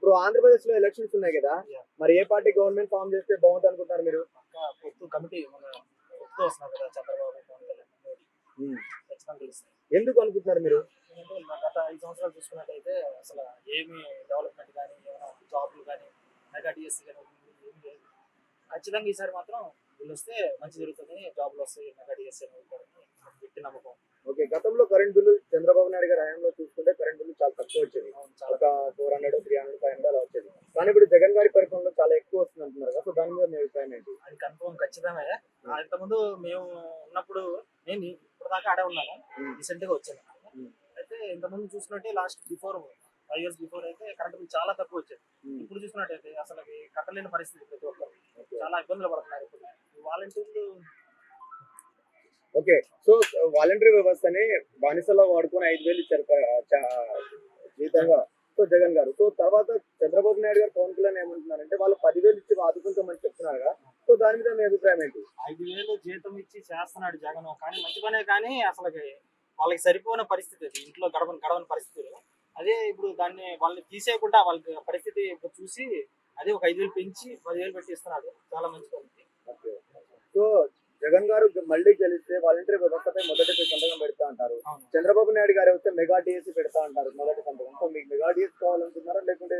ఇప్పుడు ఆంధ్రప్రదేశ్ లో ఎలక్షన్స్ ఉన్నాయి కదా, మరి ఏ పార్టీ గవర్నమెంట్ ఫామ్ చేస్తే బాగుంటుంది అనుకుంటారు మీరు? పొత్తు కమిటీ మన పొత్తు వస్తున్నారు కదా, చంద్రబాబు పవన్ కళ్యాణ్ మోడీ ఖచ్చితంగా గెలుస్తారు. ఎందుకు అనుకుంటున్నారు మీరు? ఎందుకంటే గత 5 సంవత్సరాలు చూసుకున్నట్టయితే అసలు ఏమి డెవలప్మెంట్ కానీ ఏమైనా జాబ్లు కానీ మెగా డిఎస్సీ కానీ ఏం లేదు. ఖచ్చితంగా ఈసారి మాత్రం వీళ్ళు వస్తే మంచి జరుగుతుంది, జాబ్లు వస్తాయి, మెగా డిఎస్సీ గట్టి నమ్మకం. ఓకే, గతంలో కరెంట్ బిల్లు చంద్రబాబు నాయుడు గారి హయాంలో చూసుకుంటే కరెంట్ బిల్లు చాలా తక్కువ వచ్చేది, ఒక 400, 300, 500 అలా వచ్చేది. కానీ ఇప్పుడు జగన్ గారి పరిపాలనలో చాలా ఎక్కువ వస్తుంది అంటున్నారు కదా, సో దాని మీద మీ అభిప్రాయం ఏంటి? అది కన్ఫర్మ్ ఖచ్చితంగా. ఇంతకుముందు మేము ఉన్నప్పుడు నేను ఇప్పుడు దాకా ఆడే ఉన్నాను, రీసెంట్ గా వచ్చాను. అయితే ఇంతకుముందు చూసుకుంటే లాస్ట్ బిఫోర్ 5 years బిఫోర్ అయితే కరెంట్ బిల్ చాలా తక్కువ వచ్చేది. ఇప్పుడు చూసుకున్నట్టయితే అసలు కట్టలేని పరిస్థితి, ప్రతి ఒక్కరు చాలా ఇబ్బందులు పడుతున్నారు. ఇప్పుడు వాలంటీర్లు ఓకే, సో వాలంటరీ వ్యవస్థని బానిసలో వాడుకొని 5,000 ఇచ్చారు జీతంగా సో జగన్ గారు. సో తర్వాత చంద్రబాబు నాయుడు గారు పవన్ కళ్యాణ్ ఏమంటున్నారంటే వాళ్ళు 10,000 ఇచ్చి ఆదుకుంటామని చెప్తున్నారు కదా, సో దాని మీద మీ అభిప్రాయం ఏంటి? 5,000 జీతం ఇచ్చి చేస్తున్నాడు జగన్, కానీ మంచి పనే, కానీ అసలు వాళ్ళకి సరిపోయిన పరిస్థితి, అది ఇంట్లో గడవని పరిస్థితులు. అదే ఇప్పుడు దాన్ని వాళ్ళని తీసేయకుండా వాళ్ళకి పరిస్థితి ఇప్పుడు చూసి అదే ఒక 5,000 పెంచి 10,000 పెట్టి ఇస్తున్నాడు, చాలా మంచి పని. సో జగన్ గారు మళ్ళీ గెలిస్తే వాలంటరీ వ్యవస్థపై మొదటి సంతకం పెడతా అంటారు, చంద్రబాబు నాయుడు గారు వస్తే మెగా డిఎస్సీ పెడతా అంటారు మొదటి సంతకం. సో మీకు మెగా డిఎస్సీ కావాలనుకుంటున్నారా, లేకుంటే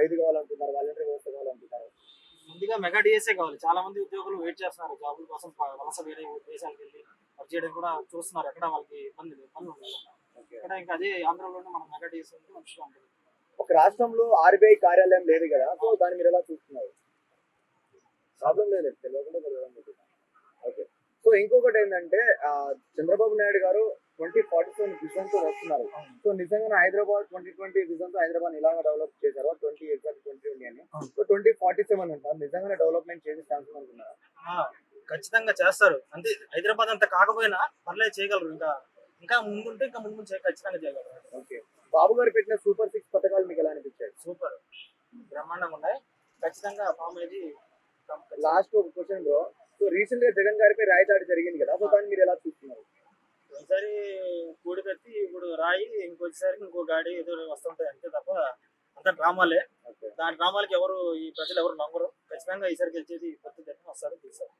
ఇది కావాలనుకుంటున్నారు, వాలంటరీ వ్యవస్థ కావాలనుకుంటారు? ముందుగా మెగా డిఎస్ఏ కావాలి. చాలా మంది ఉద్యోగులు వెయిట్ చేస్తున్నారు జాబుల కోసం, వలస వేరే దేశాలకు వెళ్ళి వర్క్ చేయడం కూడా చూస్తున్నారు. ఎక్కడ వాళ్ళకి ఇబ్బంది ఉంది. ఇక్కడ ఇంకా అదే ఆంధ్రలోనే మనం మెగా డిఎస్ఏ ఉంటే మంచిగా ఉంటుంది. ఒక రాష్ట్రంలో ఆర్బీఐ కార్యాలయం లేదు కదా, సో దాన్ని మీరు ఎలా చూస్తున్నారు? ప్రాబ్లం లేదు, తెలియకుండా. ఓకే, సో ఇంకొకటి ఏంటంటే చంద్రబాబు నాయుడు గారు 2047 విజన్ తో వస్తున్నారు. సో నిజంగా హైదరాబాద్ 2020 విజన్ తో హైదరాబాద్ ఇలాగా డెవలప్ చేశారు 2020 అని. సో 2047 అంటారు, నిజంగానే డెవలప్మెంట్ చేసే ఛాన్స్ అనుకున్నారా? ఖచ్చితంగా చేస్తారు. అంటే హైదరాబాద్ అంత కాకపోయినా పర్లేదు, చేయగలరు. ఇంకా ముందుంటే ఇంకా ముందు ఖచ్చితంగా చేయగలరు. ఓకే, బాబు గారు పెట్టిన సూపర్ 6 పథకాలు మీకు ఎలా అనిపించాయి? సూపర్, బ్రహ్మాండంగా ఉన్నాయి. ఖచ్చితంగా ఫామ్ అయ్యి. లాస్ట్ ఒక క్వశ్చన్ బ్రో, సో రీసెంట్ గా జగన్ గారిపై రాయి దాడి జరిగింది కదా, సో దాన్ని మీరు ఎలా చూస్తున్నారు? ఒకసారి కూడి పెట్టి ఇప్పుడు రాయి, ఇంకొకసారి ఇంకో గాడి ఏదో వస్తుంటాయి అంతే తప్ప అంత డ్రామాలే. దాని డ్రామాలకి ఈ ప్రజలు ఎవరు నమ్మరు. ఖచ్చితంగా ఈసారి గెలిచేది కొత్త జగన్ వస్తారు, తీస్తారు.